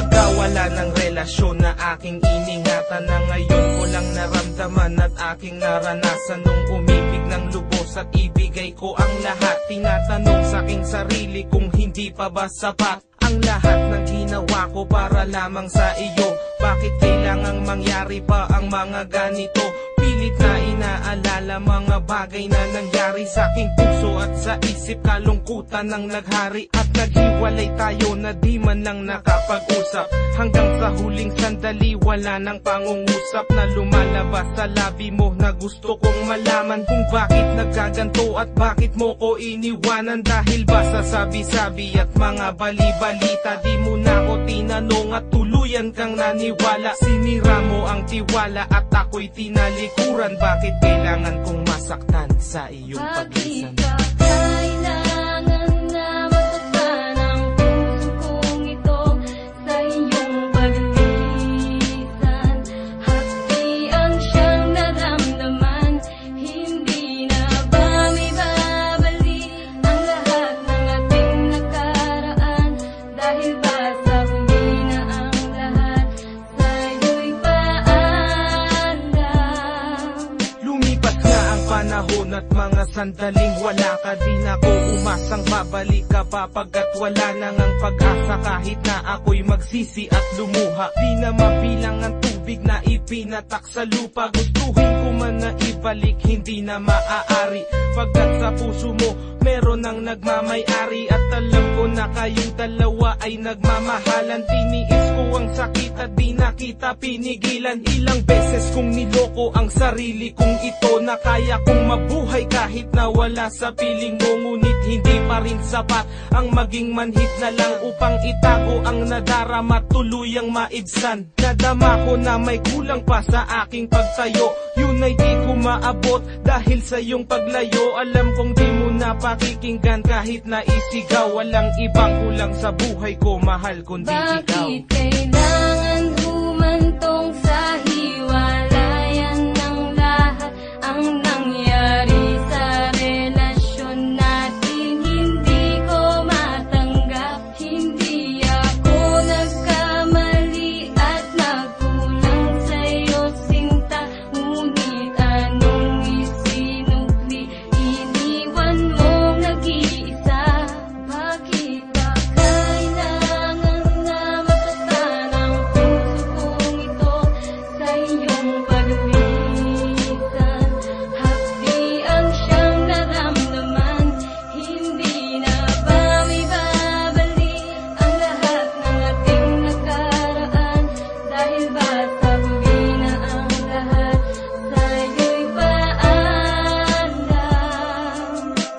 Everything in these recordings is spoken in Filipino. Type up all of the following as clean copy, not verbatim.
Pagkawala ng relasyon na aking iningatan, na ngayon ko lang naramdaman at aking naranasan. Nung umibig ng lubos at ibigay ko ang lahat, tinatanong sa aking sarili kung hindi pa ba sapat ang lahat ng ginawa ko para lamang sa iyo. Bakit kailangang mangyari pa ang mga ganito? Pilit na inaalala mga bagay na nangyari sa aking puso at sa isip. Kalungkutan ng naghari at naghiwalay tayo na di man lang nakapag-usap. Hanggang sa huling sandali wala nang pangungusap na lumalabas sa labi mo, na gusto kong malaman kung bakit nagkaganto at bakit mo ko iniwanan. Dahil ba sa sabi-sabi at mga bali-balita, di mo na ko tinanong at tuluyan kang naniwala. Sinira mo ang tiwala at ako'y tinalikuran. Bakit kailangan kong masaktan sa iyong pagisan? Panahon at mga sandaling wala ka, di na ko umasang babalik ka pa, pagkat wala nang ang pag-asa. Kahit na ako'y magsisi at lumuha, di na mabilang ang tubig na ipinatak sa lupa. Gustuhin ko man na ibalik, hindi na maaari, pagkat sa puso mo meron ang nagmamay-ari. At alam ko na kayong dalawa ay nagmamahalan. Tiniis ko ang sakit at di na kita pinigilan. Ilang beses kong niloko ang sarili kong ito, na kaya kong mabuhay kahit na wala sa piling mo. Ngunit hindi pa rin sapat ang maging manhid na lang upang itago ang nadarama, tuluyang maibsan. Nadama ko na may kulang pa sa aking pagtayo, yun ay di ko maabot dahil sa iyong paglayo. Alam kong di mo na pakikinggan kahit na isigaw. Walang ibang kulang sa buhay ko, mahal, kundi ikaw. Bakit kailangan humantong sa hiwalayan ng lahat ang nangyari sa relasyon natin? Hindi ko matanggap, hindi ako nagkamali at nagkulang sa'yo sinta. Ngunit anong isinukli, iniwan mong nag-iisa. Bakit ba kailangan na masaktan ang puso kong ito sa iyong pagbisan? Hapdi ang siyang naramdaman, hindi na ba may babalik ang lahat ng ating nakaraan? Dahil ba sabi na ang lahat sa'yo'y paandam?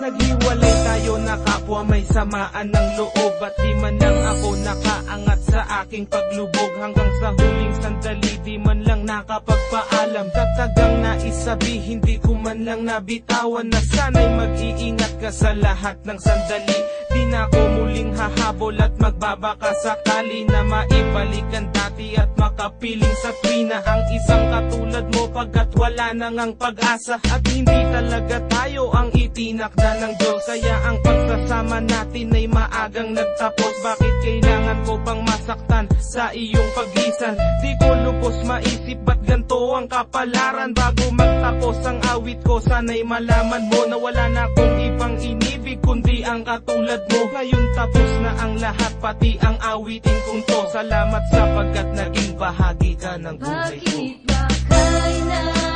Naghiwalay tayo na kapwa may samaan ng loob, at di man lang ako nakaangat sa aking paglubog. Hanggang sa huling sandali di man lang nakapagpaalam. Tatagang naisabi, hindi ko man lang nabitawan, na sana'y mag-iingat ka sa lahat ng sandali. Di na ako muling hahabol at magbabaka sakali na maibalik ang dati at makapiling sa tuwina ang isang katulad mo, pagkat wala nang ang pag-asa. At hindi talaga tayo ang itinakda ng Diyos, kaya ang pagsasama natin ay maagang nagtapos. Bakit kailangan ko pang masaktan sa iyong pagisan? Di ko lubos maisip ba't ganito ang kapalaran. Bago magtapos ang awit ko, sana'y malaman mo na wala na akong ibang inibig kundi ang katulad mo. Ngayon tapos na ang lahat, pati ang awitin kong to. Salamat sapagkat naging bahagi ka ng buhay ko. Bakit ba kailangan